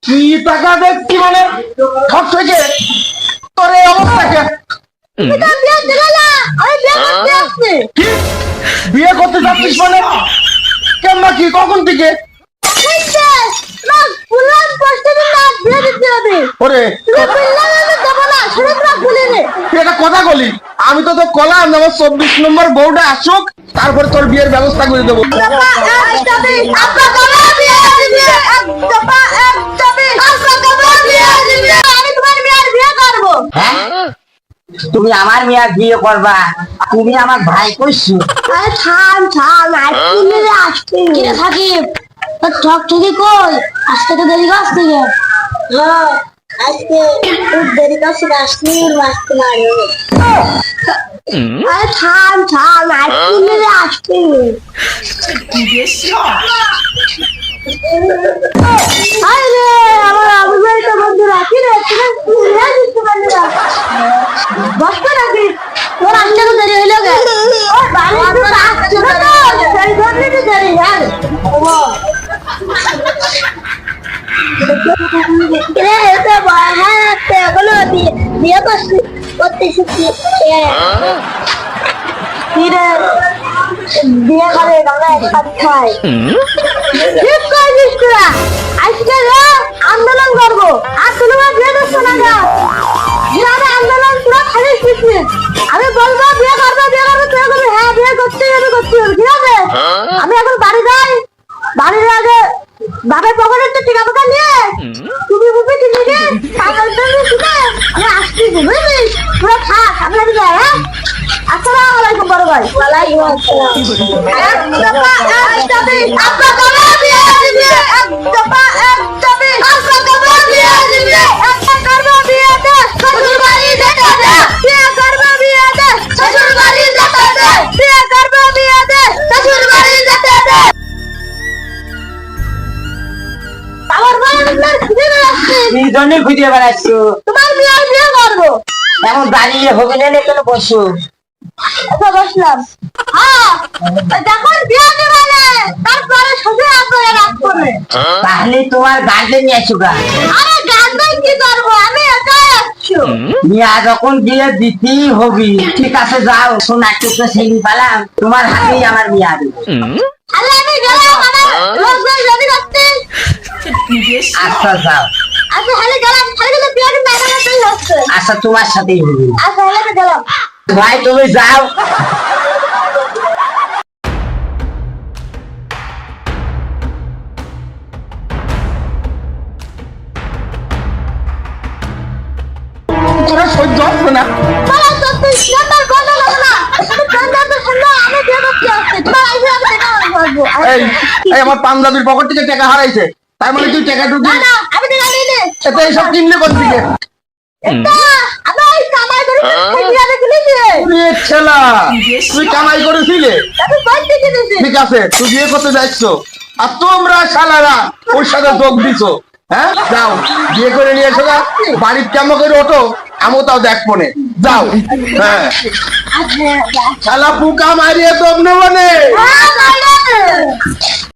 কি টাকা দেখছি মানে সব থেকে তোর এই অবস্থাকে বিয়ে করতে যাচ্ছিস মানে কেন কি কখন থেকে কথা বলি আমি তো কলাম আমার 24 নম্বর বউটা আসুক তারপরে তোর বিয়ের ব্যবস্থা করে দেবো। তুমি আমার মেয়ের বিয়ে করবা, তুমি আমার ভাই কইছো। আরে থাম থাম আইসক্রিমে আসতে কিরে থাকি ঠক ঠকি কই আজকে তো দেরি আসতে গে। হ্যাঁ আজকে খুব দেরি করছে আইসক্রিম আসতে মারো। আরে থাম থাম আইসক্রিমে আসতে আরে আমার আবু ভাই তো বন্ধু রাখি রে তুমি দিতে পারবে না বসবে নাকি তোর আসতে তো দেরি হইলো গে ও বাড়ি তো আসছে না তো সেই জন্য তো দেরি হ্যাঁ রে এসে বাহার আসতে এগুলো দিয়ে করতেছি ফিরে বিয়ে করে আমরা একসাথে খাই ঠিক করেছিস তোরা আজকে আন্দোলন করবো আর তোমার বিয়ে করছো না আন্দোলন পুরো খালি শিখছি আমি বলবো বিয়ে করবো তুই বলবি হ্যাঁ বিয়ে করতে হবে ঠিক আছে আমি এখন বাড়ি যাই বাড়ির আগে বাবার পকেটের তো টিকা পোকা নিয়ে তুমি বুঝে কিনে গে পাগল তুমি শুনে আমি আসছি বুঝলিস পুরো থাক আমি যাই হ্যাঁ আসসালামু আলাইকুম বড় ভাই ওয়ালাইকুম আসসালাম আপা কবে বিয়ে দিবে আপা আপা কবে বিয়ে দিবে আপা করবে বিয়ে দে শ্বশুর বাড়ি যেতে দে বিয়ে করবে বিয়ে দে শ্বশুর বাড়ি যেতে দে বিয়ে করবে বিয়ে দে শ্বশুর বাড়ি যেতে দে আমার বাড়ির খুঁজে বেড়াচ্ছি কি জন্য খুঁজে বেড়াচ্ছো? তোমার বিয়ে করবো এখন দাঁড়িয়ে হবে না কেন বসো বসলাম হ্যাঁ যখন বিয়ে দেবে তারপরে শ্বশুর আসবে রাগ করবে তাহলে তোমার গার্জেন নিয়ে আসো গা। আরে গার্জেন কি করবো আমি একাই আসছি মিয়া যখন বিয়ে দিতেই হবি ঠিক আছে যাও শোন একটু সেলিং পালাম তোমার হাতেই আমার মিয়া দেবে। আরে আমি গেলাম আমার লোকজন রেডি করতে আচ্ছা যাও আচ্ছা হলে গেলাম হলে গেলে বিয়ে না করতেই হচ্ছে আচ্ছা তোমার সাথেই হবে। আচ্ছা হলে গেলাম ভাই তুমি যাও তোরা সহ্য হচ্ছে না বলো তো তুই নাম্বার কথা বলো না তুমি কান্দা তো শুনলো আমি বিয়ে করতে আসছি তোমার আইসে আমি টাকা করবো এই এই আমার পাঞ্জাবির পকেট থেকে টাকা হারাইছে তার মানে তুই টাকা ঢুকি না আমি টাকা নিই নে এটা এইসব কিনলে কোন দিকে আমি ওই কামাই করে বিয়ে দেখলি ছেলা তুই কামাই করেছিলে আমি বলতে দিয়েছি ঠিক আছে তুই বিয়ে করতে যাচ্ছ আর তোমরা শালারা ওর সাথে যোগ দিছো হ্যাঁ যাও বিয়ে করে নিয়ে এসো না বাড়ির কেমন করে ওঠো আমিও তাও দেখবো নে যাও হ্যাঁ আচ্ছা শালা পুকা মারিয়ে তোমরা মানে হ্যাঁ